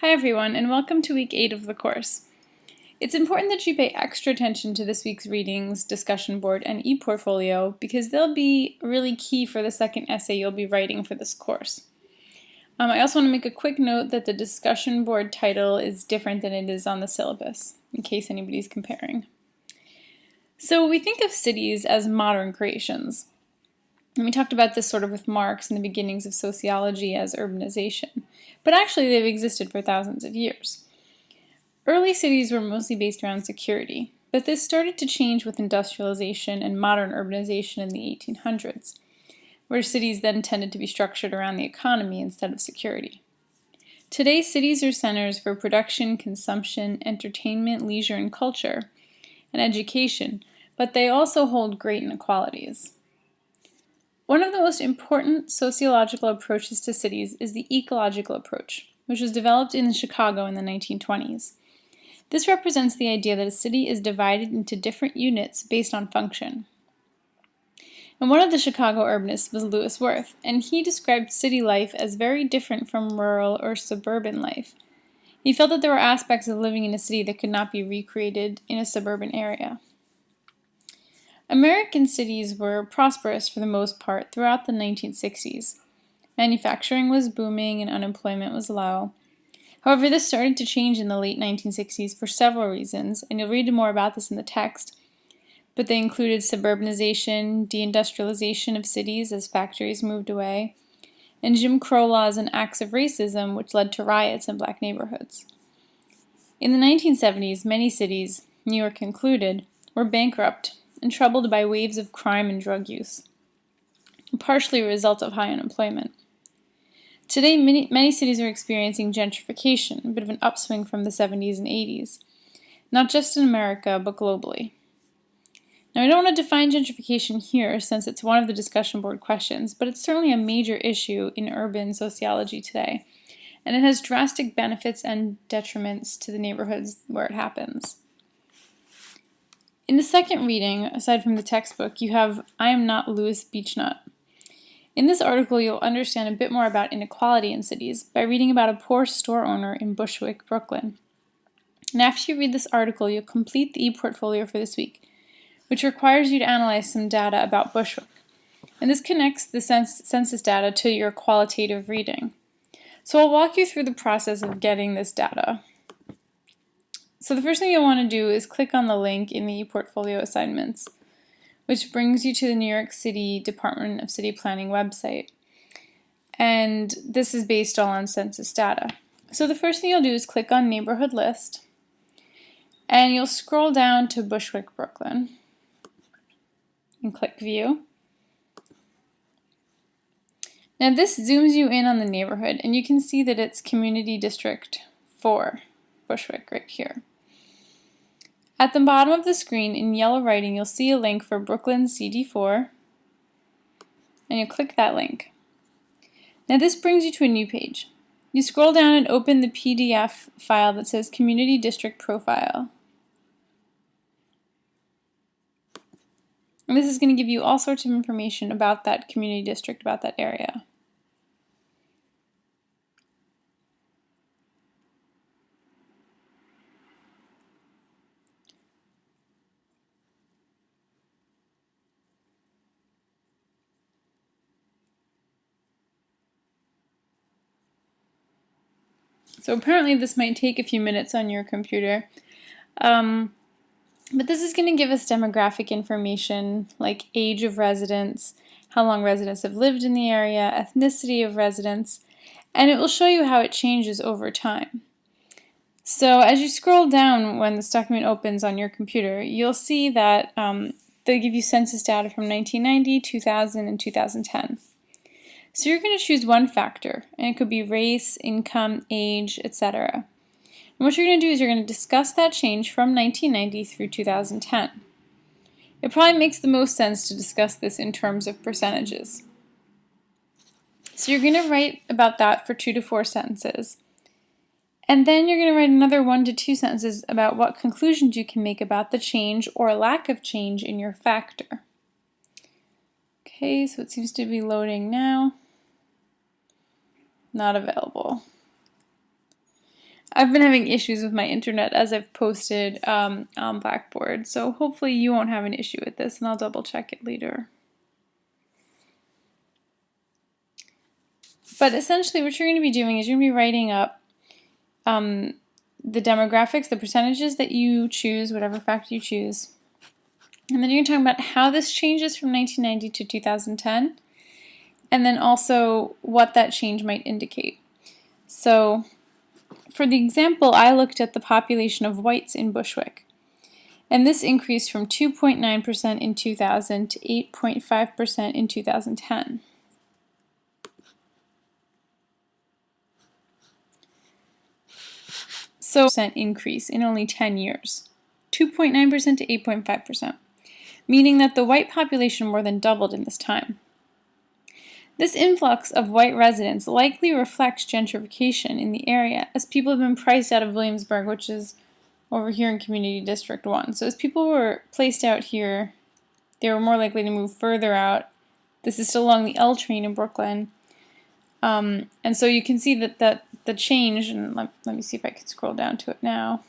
Hi everyone, and welcome to week 8 of the course. It's important that you pay extra attention to this week's readings, discussion board, and e-portfolio because they'll be really key for the second essay you'll be writing for this course. I also want to make a quick note that the discussion board title is different than it is on the syllabus, in case anybody's comparing. So we think of cities as modern creations. And we talked about this sort of with Marx in the beginnings of sociology as urbanization, but actually they've existed for thousands of years. Early cities were mostly based around security, but this started to change with industrialization and modern urbanization in the 1800s, where cities then tended to be structured around the economy instead of security. Today, cities are centers for production, consumption, entertainment, leisure, and culture, and education, but they also hold great inequalities. One of the most important sociological approaches to cities is the ecological approach, which was developed in Chicago in the 1920s. This represents the idea that a city is divided into different units based on function. And one of the Chicago urbanists was Lewis Worth, and he described city life as very different from rural or suburban life. He felt that there were aspects of living in a city that could not be recreated in a suburban area. American cities were prosperous for the most part throughout the 1960s. Manufacturing was booming and unemployment was low. However, this started to change in the late 1960s for several reasons, and you'll read more about this in the text. But they included suburbanization, deindustrialization of cities as factories moved away, and Jim Crow laws and acts of racism which led to riots in black neighborhoods. In the 1970s, many cities, New York included, were bankrupt and troubled by waves of crime and drug use, partially a result of high unemployment. Today, many cities are experiencing gentrification, a bit of an upswing from the 70s and 80s, not just in America, but globally. Now, I don't want to define gentrification here since it's one of the discussion board questions, but it's certainly a major issue in urban sociology today, and it has drastic benefits and detriments to the neighborhoods where it happens. In the second reading, aside from the textbook, you have I Am Not Louis Beechnut. In this article, you'll understand a bit more about inequality in cities by reading about a poor store owner in Bushwick, Brooklyn. And after you read this article, you'll complete the e-portfolio for this week, which requires you to analyze some data about Bushwick. And this connects the census data to your qualitative reading. So I'll walk you through the process of getting this data. So the first thing you'll want to do is click on the link in the e-portfolio assignments, which brings you to the New York City Department of City Planning website. And this is based all on census data. So the first thing you'll do is click on Neighborhood List, and you'll scroll down to Bushwick, Brooklyn, and click View. Now this zooms you in on the neighborhood, and you can see that it's Community District 4, Bushwick, right here. At the bottom of the screen, in yellow writing, you'll see a link for Brooklyn CD4, and you'll click that link. Now this brings you to a new page. You scroll down and open the PDF file that says Community District Profile. And this is going to give you all sorts of information about that community district, about that area. So apparently this might take a few minutes on your computer, but this is going to give us demographic information like age of residents, how long residents have lived in the area, ethnicity of residents, and it will show you how it changes over time. So as you scroll down when this document opens on your computer, you'll see that they give you census data from 1990, 2000, and 2010. So you're going to choose one factor, and it could be race, income, age, etc. And what you're going to do is you're going to discuss that change from 1990 through 2010. It probably makes the most sense to discuss this in terms of percentages. So you're going to write about that for 2 to 4 sentences. And then you're going to write another 1 to 2 sentences about what conclusions you can make about the change or lack of change in your factor. Okay, so it seems to be loading now. Not available. I've been having issues with my internet as I've posted on Blackboard, so hopefully you won't have an issue with this, and I'll double check it later. But essentially what you're going to be doing is you're going to be writing up the demographics, the percentages that you choose, whatever factor you choose. And then you're going to talk about how this changes from 1990 to 2010, and then also what that change might indicate. So for the example, I looked at the population of whites in Bushwick, and this increased from 2.9% in 2000 to 8.5% in 2010. So, increase in only 10 years, 2.9% to 8.5%, meaning that the white population more than doubled in this time. This influx of white residents likely reflects gentrification in the area, as people have been priced out of Williamsburg, which is over here in Community District 1. So as people were placed out here, they were more likely to move further out. This is still along the L train in Brooklyn. And so you can see that the change, and let me see if I can scroll down to it now.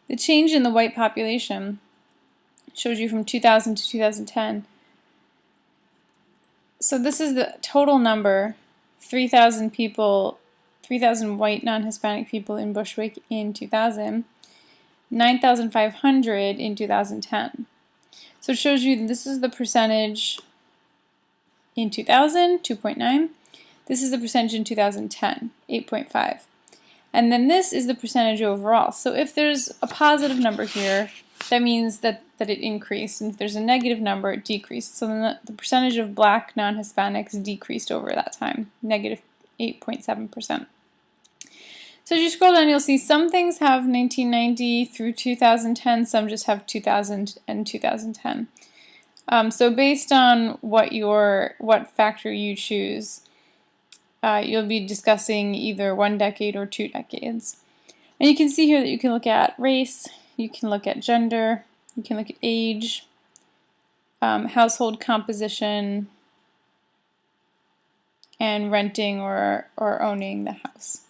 The change in the white population shows you from 2000 to 2010. So this is the total number, 3,000 people, 3,000 white non-Hispanic people in Bushwick in 2000, 9,500 in 2010. So it shows you this is the percentage in 2000, 2.9. This is the percentage in 2010, 8.5. And then this is the percentage overall. So if there's a positive number here, that means that it increased. And if there's a negative number, it decreased. So then the percentage of black non-Hispanics decreased over that time, negative 8.7%. So as you scroll down, you'll see some things have 1990 through 2010, some just have 2000 and 2010. So based on what factor you choose, you'll be discussing either 1 decade or 2 decades. And you can see here that you can look at race, you can look at gender, you can look at age, household composition, and renting or owning the house.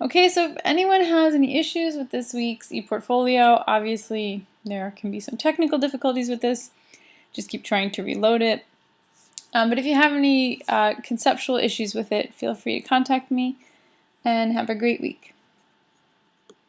Okay, so if anyone has any issues with this week's ePortfolio, obviously there can be some technical difficulties with this. Just keep trying to reload it. But if you have any conceptual issues with it, feel free to contact me, and have a great week.